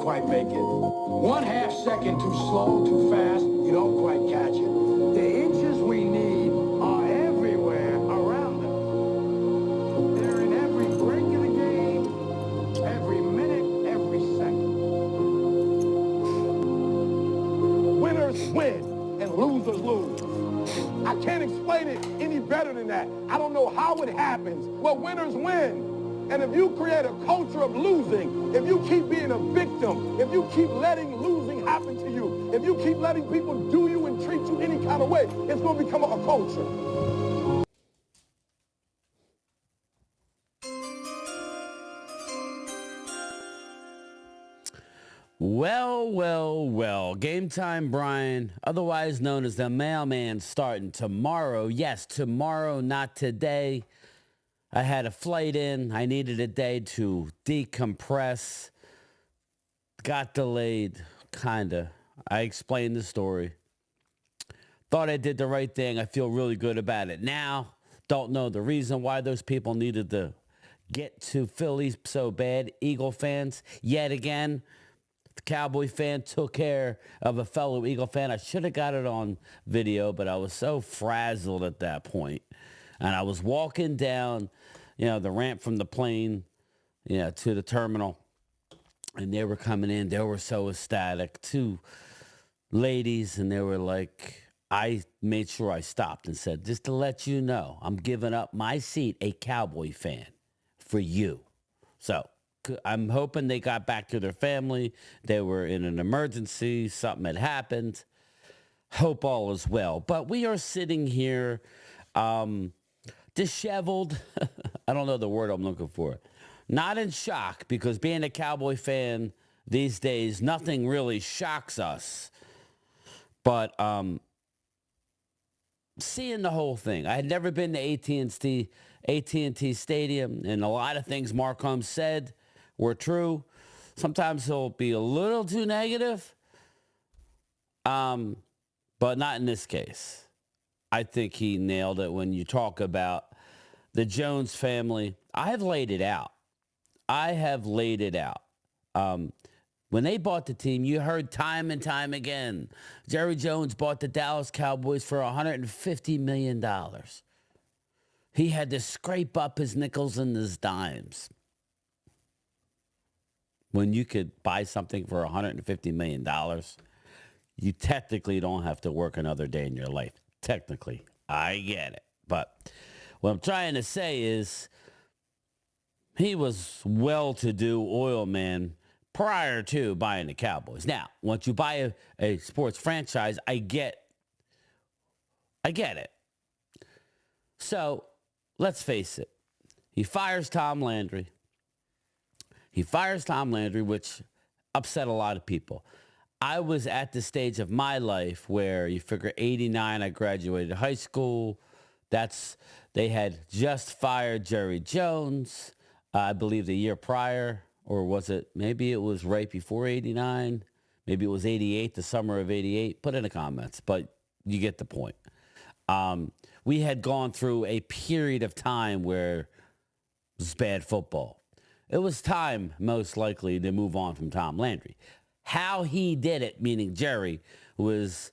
quite make it. 1/2 second too slow, too fast, you don't quite catch it. The inches we need are everywhere around us. They're in every break of the game, every minute, every second. Winners win and losers lose. I can't explain it any better than that. I don't know how it happens. Well, winners win. And if you create a culture of losing, if you keep being a victim, if you keep letting losing happen to you, if you keep letting people do you and treat you any kind of way, it's going to become a culture. Well. Game time, Brian, otherwise known as the mailman, starting tomorrow. Yes, tomorrow, not today. I had a flight in. I needed a day to decompress. Got delayed, kinda. I explained the story. Thought I did the right thing. I feel really good about it now. Don't know the reason why those people needed to get to Philly so bad. Eagle fans, yet again. The Cowboy fan took care of a fellow Eagle fan. I should have got it on video, but I was so frazzled at that point. And I was walking down, the ramp from the plane, to the terminal. And they were coming in. They were so ecstatic. Two ladies, and they were like, I made sure I stopped and said, just to let you know, I'm giving up my seat, a Cowboy fan, for you. So I'm hoping they got back to their family. They were in an emergency. Something had happened. Hope all is well. But we are sitting here disheveled. I don't know the word I'm looking for. Not in shock, because being a Cowboy fan these days, nothing really shocks us. But seeing the whole thing. I had never been to AT&T Stadium, and a lot of things Mark Holmes said were true. Sometimes he'll be a little too negative, but not in this case. I think he nailed it when you talk about the Jones family. I have laid it out. When they bought the team, you heard time and time again, Jerry Jones bought the Dallas Cowboys for $150 million. He had to scrape up his nickels and his dimes. When you could buy something for $150 million, you technically don't have to work another day in your life. Technically, I get it. But what I'm trying to say is he was well-to-do oil man prior to buying the Cowboys. Now, once you buy a sports franchise, I get it. So let's face it. He fires Tom Landry, which upset a lot of people. I was at the stage of my life where you figure 89, I graduated high school. They had just fired Jerry Jones, I believe the year prior, or maybe it was right before 89. Maybe it was 88, the summer of 88. Put in the comments, but you get the point. We had gone through a period of time where it was bad football. It was time, most likely, to move on from Tom Landry. How he did it, meaning Jerry, was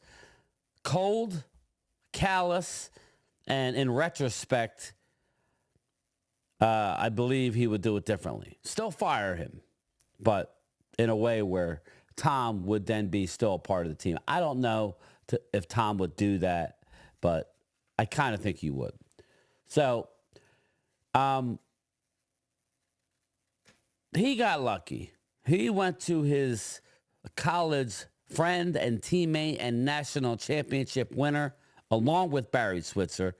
cold, callous, and in retrospect, I believe he would do it differently. Still fire him, but in a way where Tom would then be still a part of the team. I don't know if Tom would do that, but I kind of think he would. So, he got lucky. He went to his college friend and teammate and national championship winner, along with Barry Switzer,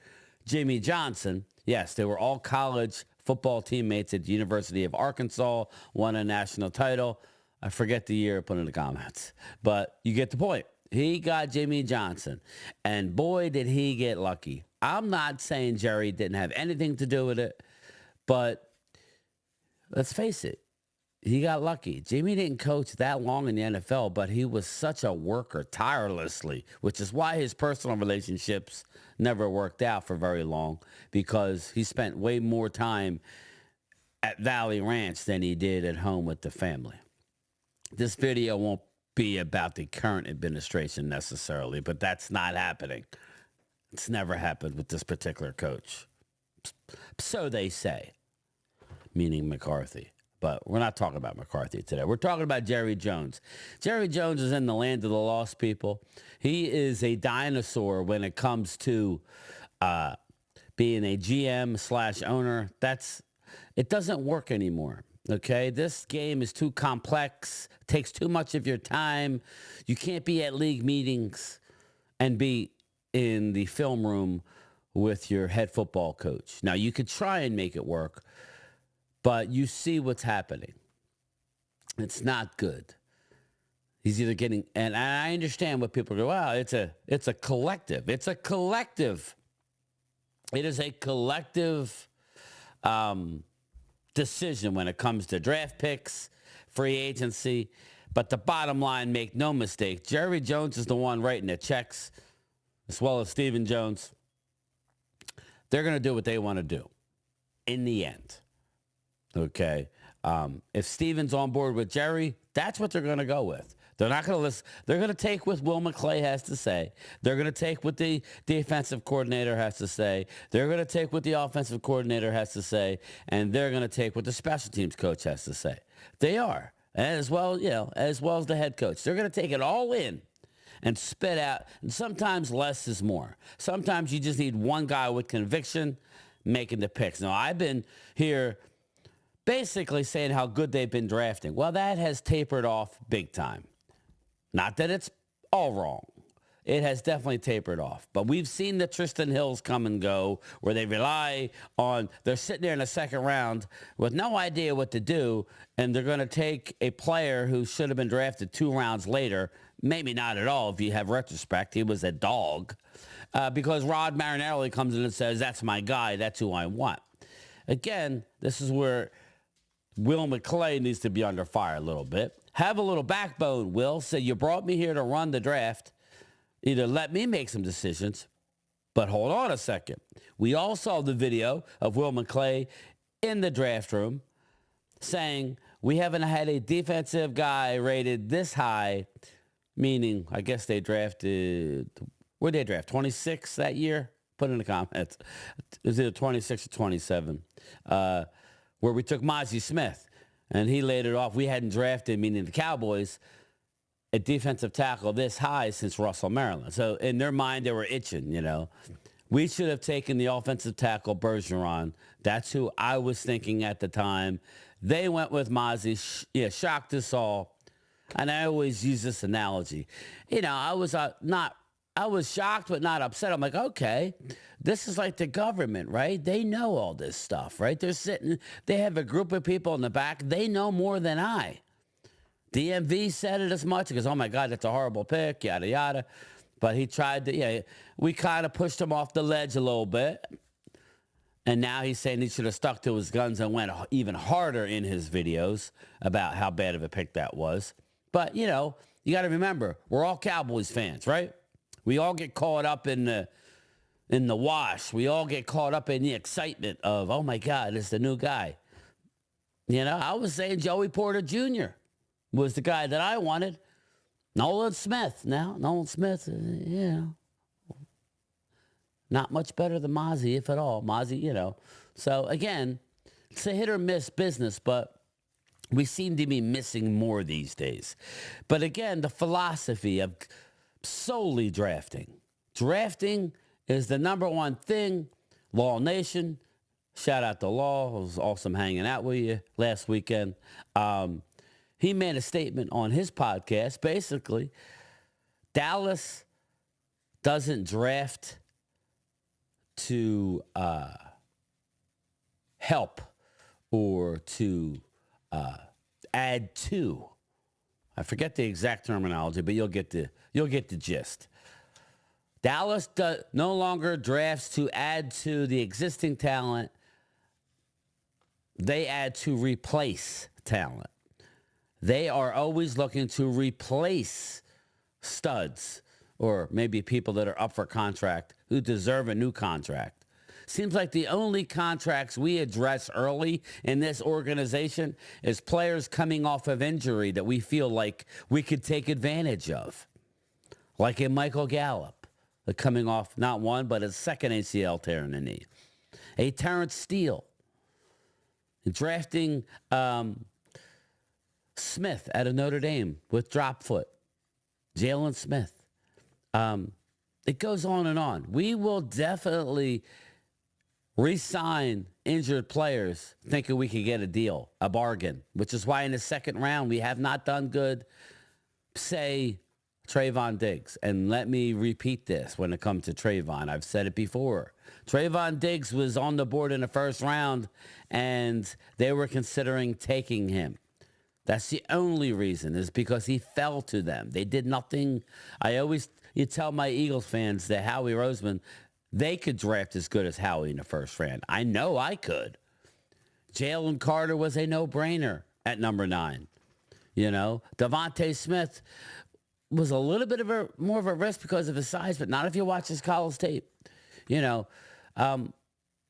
Jimmy Johnson. Yes, they were all college football teammates at the University of Arkansas, won a national title. I forget the year, put in the comments. But you get the point. He got Jimmy Johnson, and boy, did he get lucky. I'm not saying Jerry didn't have anything to do with it, but let's face it. He got lucky. Jimmy didn't coach that long in the NFL, but he was such a worker tirelessly, which is why his personal relationships never worked out for very long, because he spent way more time at Valley Ranch than he did at home with the family. This video won't be about the current administration necessarily, but that's not happening. It's never happened with this particular coach. So they say, meaning McCarthy. But we're not talking about McCarthy today. We're talking about Jerry Jones. Jerry Jones is in the land of the lost people. He is a dinosaur when it comes to being a GM slash owner. It doesn't work anymore. Okay, this game is too complex, takes too much of your time. You can't be at league meetings and be in the film room with your head football coach. Now, you could try and make it work, but you see what's happening. It's not good. He's either getting, and I understand what people go, wow, it's a collective. It's a collective. It is a collective decision when it comes to draft picks, free agency. But the bottom line, make no mistake, Jerry Jones is the one writing the checks, as well as Stephen Jones. They're going to do what they want to do in the end. Okay. If Stephen's on board with Jerry, that's what they're going to go with. They're not going to listen. They're going to take what Will McClay has to say. They're going to take what the defensive coordinator has to say. They're going to take what the offensive coordinator has to say, and they're going to take what the special teams coach has to say. They are, as well as the head coach. They're going to take it all in and spit out. And sometimes less is more. Sometimes you just need one guy with conviction making the picks. Now, I've been here basically saying how good they've been drafting. Well, that has tapered off big time. Not that it's all wrong. It has definitely tapered off. But we've seen the Tristan Hills come and go where they rely on, they're sitting there in the second round with no idea what to do, and they're going to take a player who should have been drafted 2 rounds later, maybe not at all if you have retrospect. He was a dog. Because Rod Marinelli comes in and says, that's my guy, that's who I want. Again, this is where Will McClay needs to be under fire a little bit. Have a little backbone, Will. Say, you brought me here to run the draft. Either let me make some decisions, but hold on a second. We all saw the video of Will McClay in the draft room saying, we haven't had a defensive guy rated this high, meaning I guess they drafted, where'd they draft, 26 that year? Put in the comments. It was either 26 or 27, where we took Mozzie Smith. And he laid it off. We hadn't drafted, meaning the Cowboys, a defensive tackle this high since Russell Maryland. So in their mind, they were itching, We should have taken the offensive tackle Bergeron. That's who I was thinking at the time. They went with Mozzie. Shocked us all. And I always use this analogy. I was shocked but not upset. I'm like, okay, this is like the government, right? They know all this stuff, right? They have a group of people in the back. They know more than I. DMV said it as much. He goes, oh my God, that's a horrible pick, yada, yada. But he tried to, we kind of pushed him off the ledge a little bit. And now he's saying he should have stuck to his guns and went even harder in his videos about how bad of a pick that was. But, you got to remember, we're all Cowboys fans, right? We all get caught up in the wash. We all get caught up in the excitement of, oh my God, it's the new guy. I was saying Joey Porter Jr. was the guy that I wanted. Nolan Smith. Now, Nolan Smith, not much better than Mozzie, if at all. Mozzie, So again, it's a hit or miss business, but we seem to be missing more these days. But again, the philosophy of solely drafting. Drafting is the number one thing. Law Nation, shout out to Law. It was awesome hanging out with you last weekend. He made a statement on his podcast. Basically, Dallas doesn't draft to help or to add to. I forget the exact terminology, but you'll get the gist. Dallas no longer drafts to add to the existing talent. They add to replace talent. They are always looking to replace studs or maybe people that are up for contract who deserve a new contract. Seems like the only contracts we address early in this organization is players coming off of injury that we feel like we could take advantage of. Like in Michael Gallup, coming off not one, but a second ACL tear in the knee. A Terrence Steele, drafting Smith out of Notre Dame with drop foot. Jalen Smith. It goes on and on. We will definitely re-sign injured players thinking we could get a deal, a bargain, which is why in the second round we have not done good, say, Trayvon Diggs. And let me repeat this when it comes to Trayvon. I've said it before. Trayvon Diggs was on the board in the first round, and they were considering taking him. That's the only reason, is because he fell to them. They did nothing. You tell my Eagles fans that Howie Roseman, they could draft as good as Howie in the first round. I know I could. Jalen Carter was a no-brainer at number 9. Devontae Smith was a little bit of more of a risk because of his size, but not if you watch his college tape.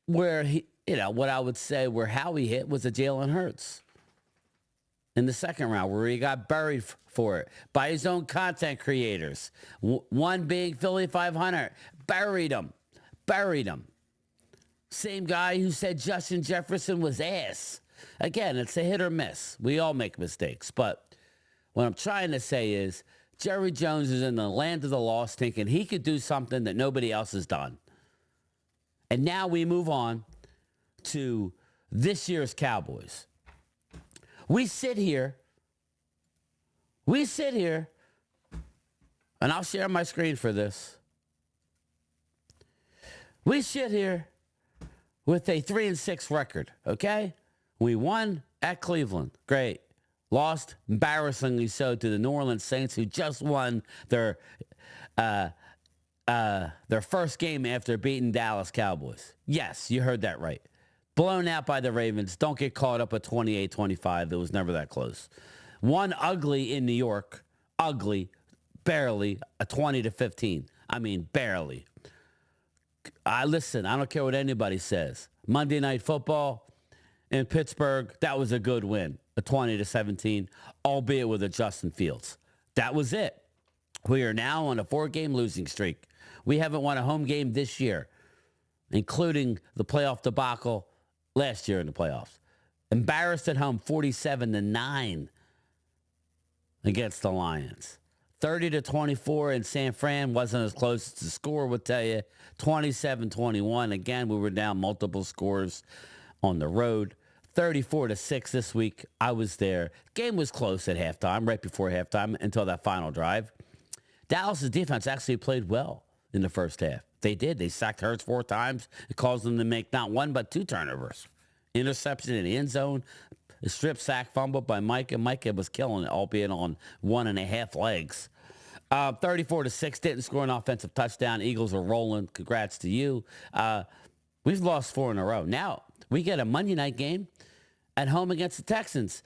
Where he, what I would say where Howie hit was a Jalen Hurts in the second round, where he got buried for it by his own content creators. One being Philly 500, buried him. Same guy who said Justin Jefferson was ass. Again, it's a hit or miss. We all make mistakes, but what I'm trying to say is Jerry Jones is in the land of the lost, thinking he could do something that nobody else has done. And now we move on to this year's Cowboys. We sit here, and I'll share my screen for this. We sit here with a 3-6 record, okay? We won at Cleveland. Great. Lost, embarrassingly so, to the New Orleans Saints, who just won their first game after beating Dallas Cowboys. Yes, you heard that right. Blown out by the Ravens. Don't get caught up at 28-25. It was never that close. Won ugly in New York. Ugly. Barely. A 20-15. I mean, barely. Listen, I don't care what anybody says. Monday Night Football in Pittsburgh, that was a good win. A 20-17, albeit with a Justin Fields. That was it. We are now on a 4-game losing streak. We haven't won a home game this year, including the playoff debacle last year in the playoffs. Embarrassed at home 47-9 against the Lions. 30-24 in San Fran wasn't as close as the score would tell you. 27-21. Again, we were down multiple scores on the road. 34-6 this week. I was there. Game was close at halftime, right before halftime, until that final drive. Dallas' defense actually played well in the first half. They did. They sacked Hurts 4 times. It caused them to make not 1, but 2 turnovers. Interception in the end zone. A strip sack fumble by Micah. Micah was killing it, albeit on 1.5 legs. 34-6, didn't score an offensive touchdown. Eagles are rolling. Congrats to you. We've lost 4 in a row. Now, we get a Monday night game at home against the Texans.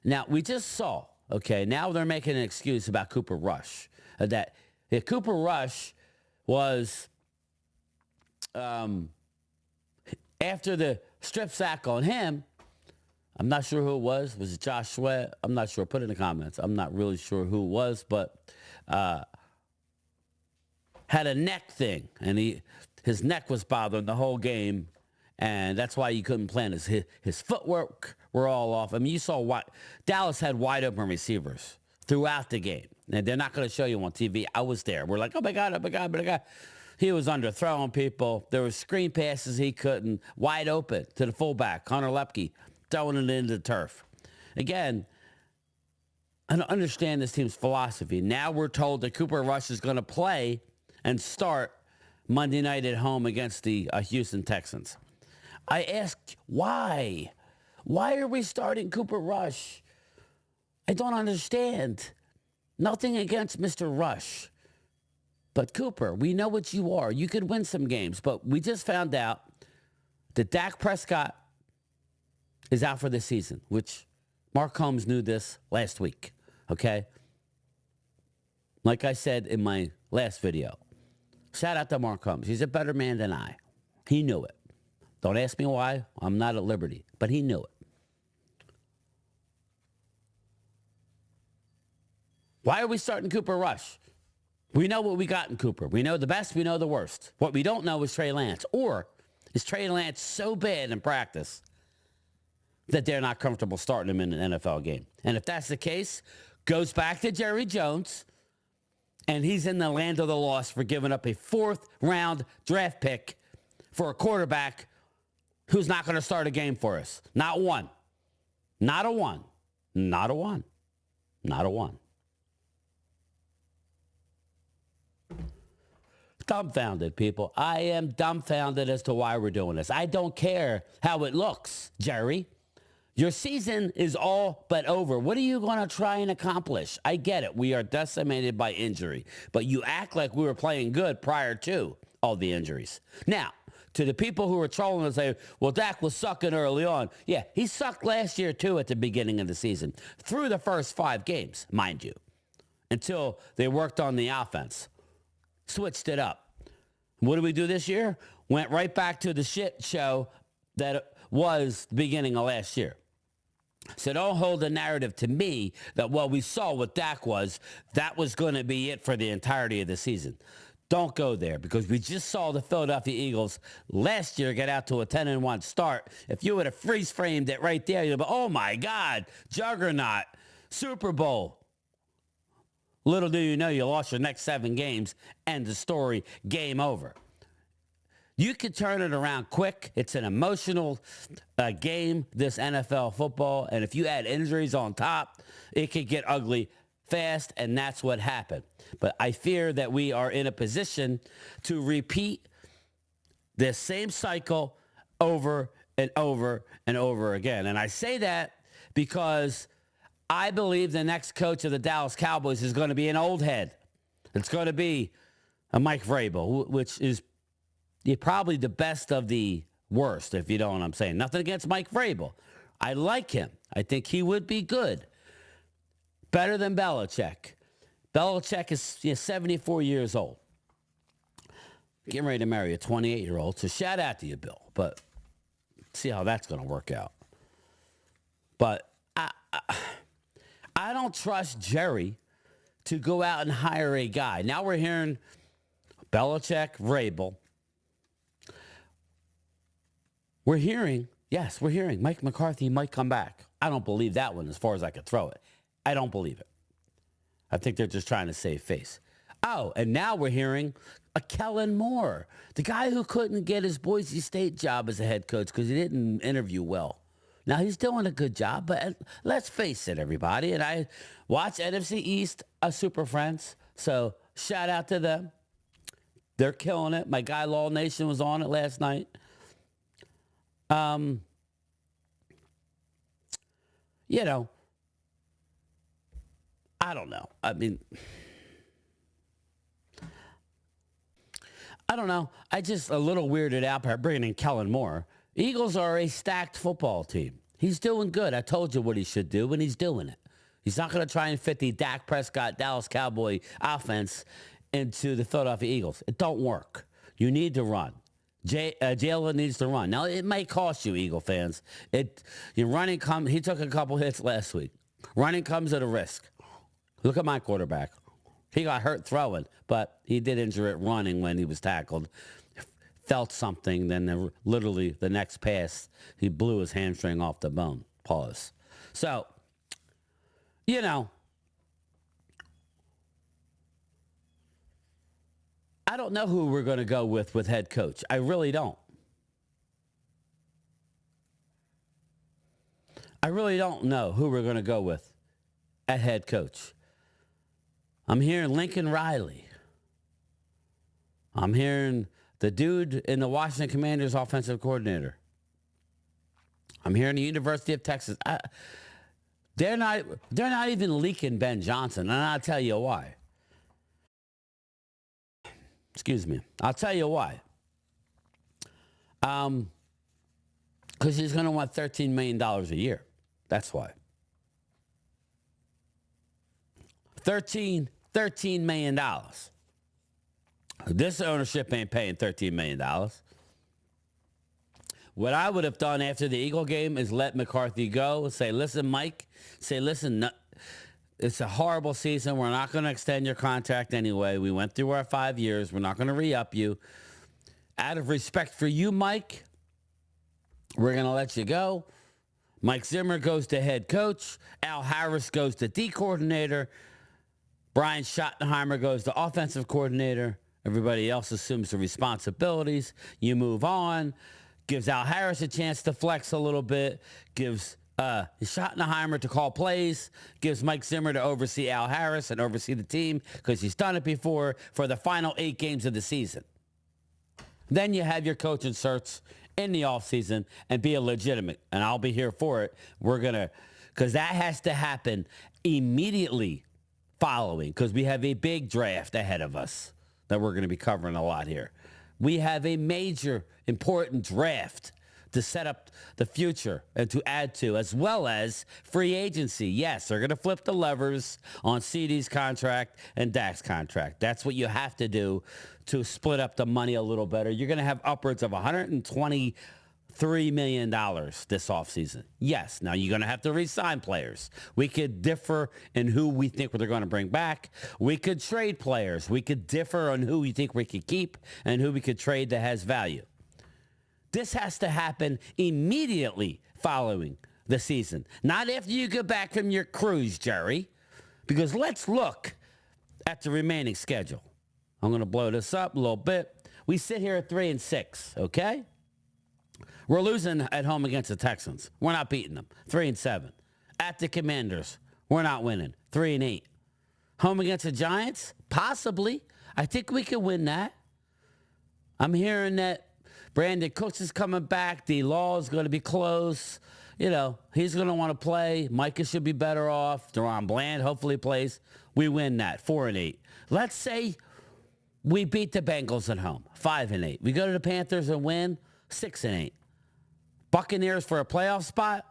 Now, we just saw, okay, now they're making an excuse about Cooper Rush. Cooper Rush was, after the strip sack on him, I'm not sure who it was. Was it Josh Sweat? I'm not sure. Put it in the comments. I'm not really sure who it was, but had a neck thing, and his neck was bothering the whole game, and that's why you couldn't plan. His footwork were all off. I mean, you saw Dallas had wide open receivers throughout the game, and they're not going to show you on TV. I was there. We're like, oh my God. He was underthrowing people. There were screen passes he couldn't. Wide open to the fullback, Hunter Lepke, throwing it into the turf. Again, I don't understand this team's philosophy. Now we're told that Cooper Rush is going to play and start Monday night at home against the Houston Texans. I ask, why? Why are we starting Cooper Rush? I don't understand. Nothing against Mr. Rush. But Cooper, we know what you are. You could win some games, but we just found out that Dak Prescott is out for the season, which Mark Holmes knew this last week, okay? Like I said in my last video, shout out to Mark Holmes. He's a better man than I. He knew it. Don't ask me why. I'm not at liberty. But he knew it. Why are we starting Cooper Rush? We know what we got in Cooper. We know the best. We know the worst. What we don't know is Trey Lance. Or is Trey Lance so bad in practice that they're not comfortable starting him in an NFL game? And if that's the case, goes back to Jerry Jones, and he's in the land of the lost for giving up a 4th-round draft pick for a quarterback who's not going to start a game for us. Not one. Not a one. Not a one. Not a one. Dumbfounded, people. I am dumbfounded as to why we're doing this. I don't care how it looks, Jerry. Your season is all but over. What are you going to try and accomplish? I get it. We are decimated by injury. But you act like we were playing good prior to all the injuries. Now, to the people who are trolling and say, well, Dak was sucking early on. Yeah, he sucked last year, too, at the beginning of the season. Through the first 5 games, mind you, until they worked on the offense. Switched it up. What did we do this year? Went right back to the shit show that it was the beginning of last year. So don't hold the narrative to me that what we saw with Dak that was going to be it for the entirety of the season. Don't go there, because we just saw the Philadelphia Eagles last year get out to a 10-1 start. If you would have freeze framed it right there, you'd be, oh my God, juggernaut, Super Bowl. Little do you know, you lost your next 7 games, and the story, game over. You could turn it around quick. It's an emotional game, this NFL football. And if you add injuries on top, it could get ugly fast, and that's what happened. But I fear that we are in a position to repeat this same cycle over and over and over again. And I say that because I believe the next coach of the Dallas Cowboys is going to be an old head. It's going to be a Mike Vrabel, which is probably the best of the worst, if you know what I'm saying. Nothing against Mike Vrabel. I like him. I think he would be good. Better than Belichick. Belichick is 74 years old. Getting ready to marry a 28-year-old. So shout out to you, Bill. But see how that's going to work out. But I don't trust Jerry to go out and hire a guy. Now we're hearing Belichick, Vrabel. We're hearing Mike McCarthy might come back. I don't believe that one as far as I could throw it. I don't believe it. I think they're just trying to save face. Oh, and now we're hearing a Kellen Moore, the guy who couldn't get his Boise State job as a head coach because he didn't interview well. Now, he's doing a good job, but let's face it, everybody. And I watch NFC East, Super Friends, so shout out to them. They're killing it. My guy, Law Nation, was on it last night. You know, I don't know. I mean, I don't know. I just a little weirded out by bringing in Kellen Moore. Eagles are a stacked football team. He's doing good. I told you what he should do, and he's doing it. He's not going to try and fit the Dak Prescott, Dallas Cowboy offense into the Philadelphia Eagles. It don't work. You need to run. Jalen needs to run. Now, it might cost you, Eagle fans. He took a couple hits last week. Running comes at a risk. Look at my quarterback. He got hurt throwing, but he did injure it running when he was tackled. Felt something, then literally the next pass, he blew his hamstring off the bone. Pause. So, you know, I don't know who we're going to go with head coach. I really don't. I really don't know who we're going to go with at head coach. I'm hearing Lincoln Riley. I'm hearing the dude in the Washington Commanders offensive coordinator. I'm hearing the University of Texas. They're not even leaking Ben Johnson, and I'll tell you why. Excuse me. I'll tell you why. Because he's going to want $13 million a year. That's why. $13 million. This ownership ain't paying $13 million. What I would have done after the Eagle game is let McCarthy go. Say, listen, Mike. Say, listen, no, it's a horrible season. We're not going to extend your contract anyway. We went through our 5 years. We're not going to re-up you. Out of respect for you, Mike, we're going to let you go. Mike Zimmer goes to head coach. Al Harris goes to D coordinator. Brian Schottenheimer goes to offensive coordinator. Everybody else assumes the responsibilities. You move on. Gives Al Harris a chance to flex a little bit. Gives Schottenheimer to call plays. Gives Mike Zimmer to oversee Al Harris and oversee the team because he's done it before for the final 8 games of the season. Then you have your coaching search in the offseason and be a legitimate. And I'll be here for it. Because that has to happen immediately following because we have a big draft ahead of us that we're going to be covering a lot here. We have a major, important draft to set up the future and to add to, as well as free agency. Yes, they're going to flip the levers on CD's contract and Dak's contract. That's what you have to do to split up the money a little better. You're going to have upwards of $123 million this offseason. Yes, now you're going to have to re-sign players. We could differ in who we think they're going to bring back. We could trade players. We could differ on who we think we could keep and who we could trade that has value. This has to happen immediately following the season. Not after you get back from your cruise, Jerry. Because let's look at the remaining schedule. I'm going to blow this up a little bit. We sit here at 3-6, okay? We're losing at home against the Texans. We're not beating them. 3-7. At the Commanders, we're not winning. 3-8. Home against the Giants? Possibly. I think we could win that. I'm hearing that Brandon Cooks is coming back. D-Law is going to be close. You know, he's going to want to play. Micah should be better off. Deron Bland hopefully plays. We win that, 4-8. Let's say we beat the Bengals at home, 5-8. We go to the Panthers and win, 6-8. Buccaneers for a playoff spot,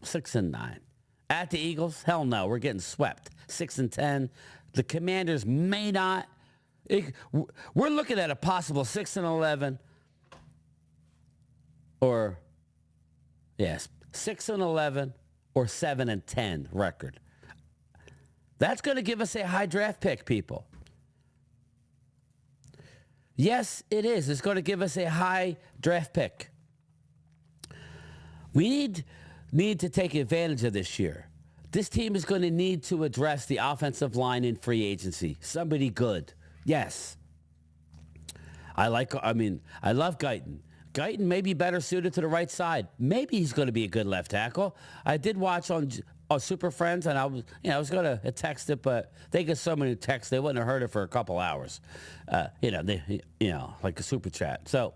6-9. At the Eagles, hell no, we're getting swept, 6-10. The Commanders may not. We're looking at a possible 6-11 or, yes, 6-11 or 7-10 record. That's going to give us a high draft pick, people. Yes, it is. It's going to give us a high draft pick. We need to take advantage of this year. This team is going to need to address the offensive line in free agency. Somebody good. Yes. I love Guyton. Guyton may be better suited to the right side. Maybe he's going to be a good left tackle. I did watch on Super Friends, and I was going to text it, but they get so many texts, they wouldn't have heard it for a couple hours. Like a super chat. So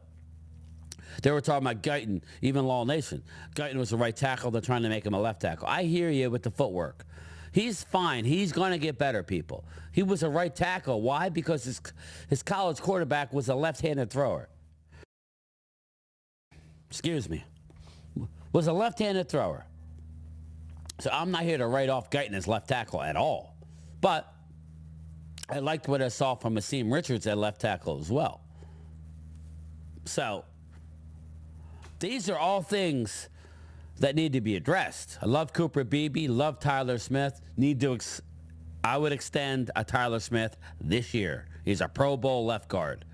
they were talking about Guyton, even Law Nation. Guyton was a right tackle. They're trying to make him a left tackle. I hear you with the footwork. He's fine. He's going to get better, people. He was a right tackle. Why? Because his college quarterback was a left-handed thrower. Excuse me. Was a left-handed thrower. So I'm not here to write off Guyton as left tackle at all. But I liked what I saw from Asim Richards at left tackle as well. So these are all things that need to be addressed. I love Cooper Beebe, love Tyler Smith. I would extend a Tyler Smith this year. He's a Pro Bowl left guard.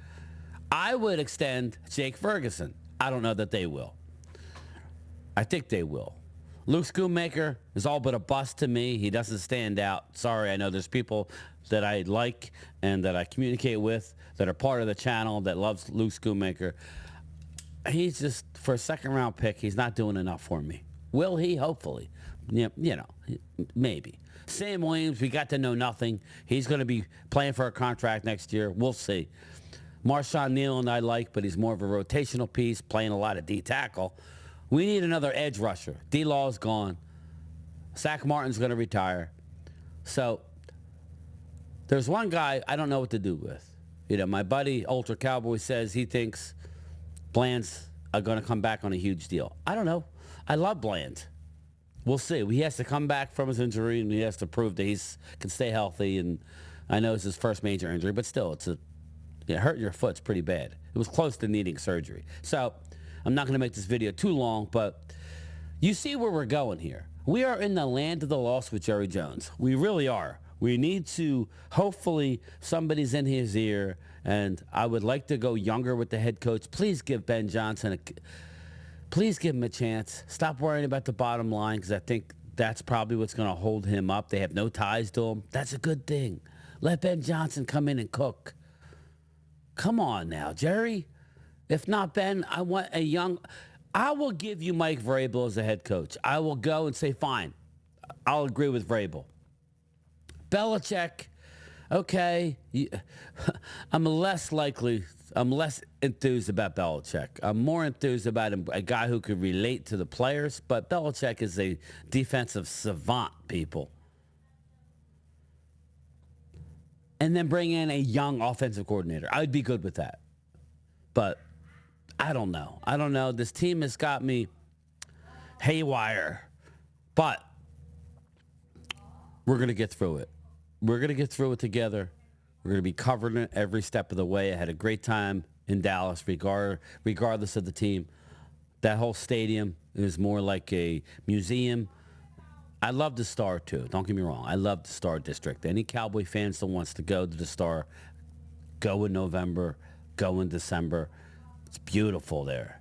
I would extend Jake Ferguson. I don't know that they will. I think they will. Luke Schoonmaker is all but a bust to me. He doesn't stand out. Sorry, I know there's people that I like and that I communicate with that are part of the channel that loves Luke Schoonmaker. He's just, for a second-round pick, he's not doing enough for me. Will he? Hopefully. Maybe. Sam Williams, we got to know nothing. He's going to be playing for a contract next year. We'll see. Marshawn Nealon I like, but he's more of a rotational piece, playing a lot of D-tackle. We need another edge rusher. D-Law's gone. Zach Martin's going to retire. So there's one guy I don't know what to do with. My buddy, Ultra Cowboy, says he thinks Bland's are going to come back on a huge deal. I don't know. I love Bland. We'll see. He has to come back from his injury, and he has to prove that he can stay healthy. And I know it's his first major injury, but still, Yeah, hurting your foot's pretty bad. It was close to needing surgery. So I'm not going to make this video too long, but you see where we're going here. We are in the land of the lost with Jerry Jones. We really are. We need to, hopefully somebody's in his ear, and I would like to go younger with the head coach. Please give Ben Johnson please give him a chance. Stop worrying about the bottom line, because I think that's probably what's going to hold him up. They have no ties to him. That's a good thing. Let Ben Johnson come in and cook. Come on now, Jerry. If not Ben, I want a young... I will give you Mike Vrabel as a head coach. I will go and say, fine, I'll agree with Vrabel. Belichick, okay. I'm less enthused about Belichick. I'm more enthused about a guy who could relate to the players, but Belichick is a defensive savant, people. And then bring in a young offensive coordinator. I would be good with that. But I don't know. This team has got me haywire. But we're going to get through it. We're going to get through it together. We're going to be covering it every step of the way. I had a great time in Dallas, regardless of the team. That whole stadium is more like a museum. I love the Star, too. Don't get me wrong. I love the Star District. Any Cowboy fans that wants to go to the Star, go in November, go in December. It's beautiful there.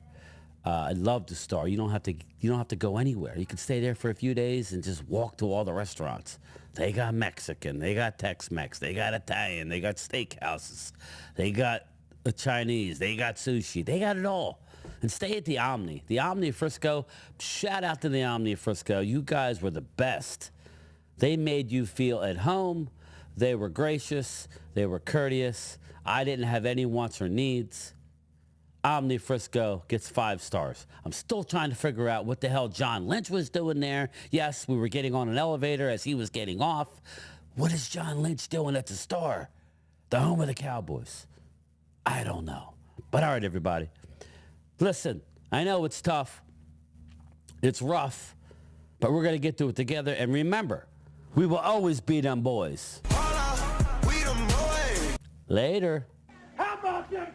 I love the Star. You don't have to go anywhere. You can stay there for a few days and just walk to all the restaurants. They got Mexican. They got Tex-Mex. They got Italian. They got steakhouses. They got Chinese. They got sushi. They got it all. And stay at the Omni. The Omni of Frisco. Shout out to the Omni of Frisco. You guys were the best. They made you feel at home. They were gracious. They were courteous. I didn't have any wants or needs. Omni Frisco gets 5 stars. I'm still trying to figure out what the hell John Lynch was doing there. Yes, we were getting on an elevator as he was getting off. What is John Lynch doing at the Star? The home of the Cowboys. I don't know. But all right, everybody. Listen, I know it's tough. It's rough. But we're going to get through it together. And remember, we will always be them boys. We them boys. Later. How about them